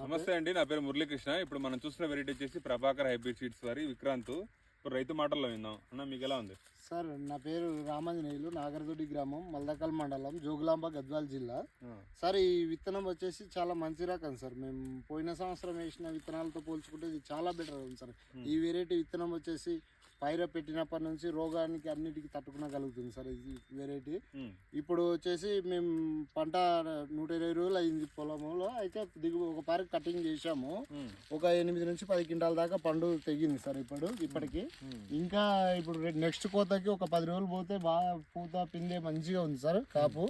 నమస్తే అండి, నా పేరు మురళీకృష్ణ. ఇప్పుడు మనం చూస్తున్న వెరైటీ వచ్చేసి ప్రభాకర్ హైబ్రిడ్ సీడ్స్ వారి విక్రాంత్. ఇప్పుడు రైతు మాటల్లో విందాం. అన్న, మీకు ఎలా ఉంది? సార్, నా పేరు రామాంజనేయులు, నాగరదొడ్డి గ్రామం, మల్దకల్ మండలం, జోగులాంబ, గద్వాల్ జిల్లా. సార్, ఈ విత్తనం వచ్చేసి చాలా మంచి రకం సార్. మేము పోయిన సంవత్సరం వేసిన విత్తనాలతో పోల్చుకుంటే ఇది చాలా బెటర్ ఉంది సార్. ఈ వెరైటీ విత్తనం వచ్చేసి పైర పెట్టినప్పటి నుంచి రోగానికి అన్నిటికీ తట్టుకునగలుగుతుంది సార్ ఈ వెరైటీ. ఇప్పుడు వచ్చేసి మేము పంట 120 రోజులు అయింది పొలంలో. అయితే ఒక పారి కటింగ్ చేసాము. ఒక 8 నుంచి 10 క్వింటాల దాకా పండు తెగింది సార్ ఇప్పటికి. ఇంకా ఇప్పుడు నెక్స్ట్ కోతకి ఒక 10 రోజులు పోతే బాగా పూత పిండే మంచిగా ఉంది సార్. కాపు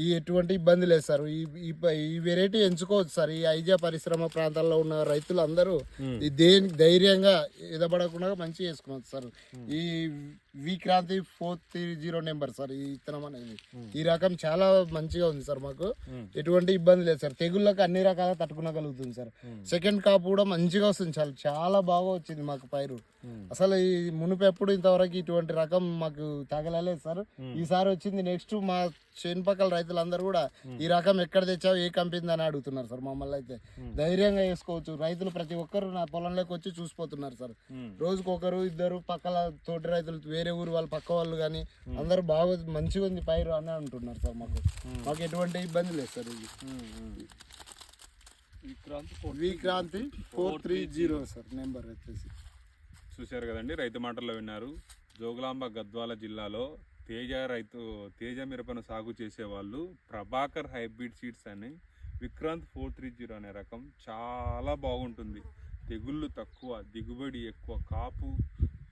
ఈ ఎటువంటి ఇబ్బంది లేదు సార్. ఈ వెరైటీ ఎంచుకోవచ్చు సార్. ఈ ఐజా పరిశ్రమ ప్రాంతాల్లో ఉన్న రైతులు అందరూ ధైర్యంగా ఎదబడకుండా మంచిగా వేసుకోవచ్చు సార్. ఈ విక్రాంతి 430 నెంబర్ సార్ ఈ విత్తనం అనేది. ఈ రకం చాలా మంచిగా ఉంది సార్. మాకు ఎటువంటి ఇబ్బంది లేదు సార్. తెగుళ్ళకి అన్ని రకాలుగా తట్టుకునగలుగుతుంది సార్. సెకండ్ కాపు కూడా మంచిగా వస్తుంది సార్. చాలా బాగా వచ్చింది మాకు పైరు. అసలు ఈ మునుపు ఎప్పుడు ఇంతవరకు ఇటువంటి రకం మాకు తగలలేదు సార్. ఈసారి వచ్చింది. నెక్స్ట్ మా చేనుపక్కల రైతులందరూ కూడా ఈ రకం ఎక్కడ తెచ్చావు, ఏ కంపెనీ అని అడుగుతున్నారు సార్. మమ్మల్ని అయితే ధైర్యంగా వేసుకోవచ్చు. రైతులు ప్రతి ఒక్కరు నా పొలంలోకి వచ్చి చూసిపోతున్నారు సార్. రోజుకు ఒకరు ఇద్దరు పక్కల తోటి రైతులు, వేరే ఊరు వాళ్ళు, పక్క వాళ్ళు కానీ అందరూ బాగా మంచిగా ఉంది పైరు అని అంటున్నారు సార్. మాకు ఎటువంటి ఇబ్బంది లేదు సార్. ఇది విక్రాంతి 430 సార్ నెంబర్ వచ్చేసి. చూశారు కదండి, రైతు మాటల్లో విన్నారు. జోగులాంబ, గద్వాల జిల్లాలో తేజ మిరపను సాగు చేసేవాళ్ళు ప్రభాకర్ హైబ్రిడ్ సీడ్స్ అని విక్రాంత్ 430 అనే రకం చాలా బాగుంటుంది. తెగుళ్ళు తక్కువ, దిగుబడి ఎక్కువ, కాపు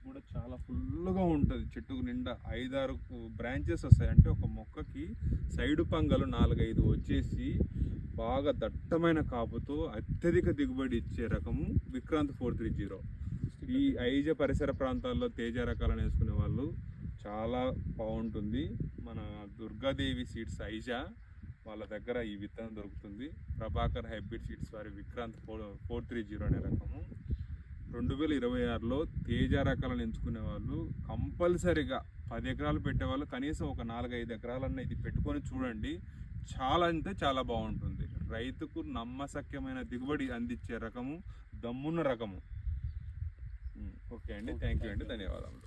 కూడా చాలా ఫుల్గా ఉంటుంది. చెట్టుకు నిండా 5-6 బ్రాంచెస్ వస్తాయి. అంటే ఒక మొక్కకి సైడు పంగలు 4-5 వచ్చేసి బాగా దట్టమైన కాపుతో అత్యధిక దిగుబడి ఇచ్చే రకము విక్రాంత్ 430. ఈ ఐజా పరిసర ప్రాంతాల్లో తేజ రకాలను వేసుకునే వాళ్ళు చాలా బాగుంటుంది. మన దుర్గాదేవి సీడ్స్ ఐజా వాళ్ళ దగ్గర ఈ విత్తనం దొరుకుతుంది. ప్రభాకర్ హైబ్రిడ్ సీడ్స్ వారి విక్రాంత్ 430 అనే రకము. 2026లో తేజ రకాలను ఎంచుకునే వాళ్ళు కంపల్సరిగా 10 ఎకరాలు పెట్టేవాళ్ళు కనీసం ఒక 4-5 ఎకరాలన్న ఇది పెట్టుకొని చూడండి. చాలా అంటే చాలా బాగుంటుంది. రైతుకు నమ్మశక్యమైన దిగుబడి అందించే రకము, దమ్మున్న రకము. ఓకే అండి, థ్యాంక్ యూ అండి, ధన్యవాదాలు.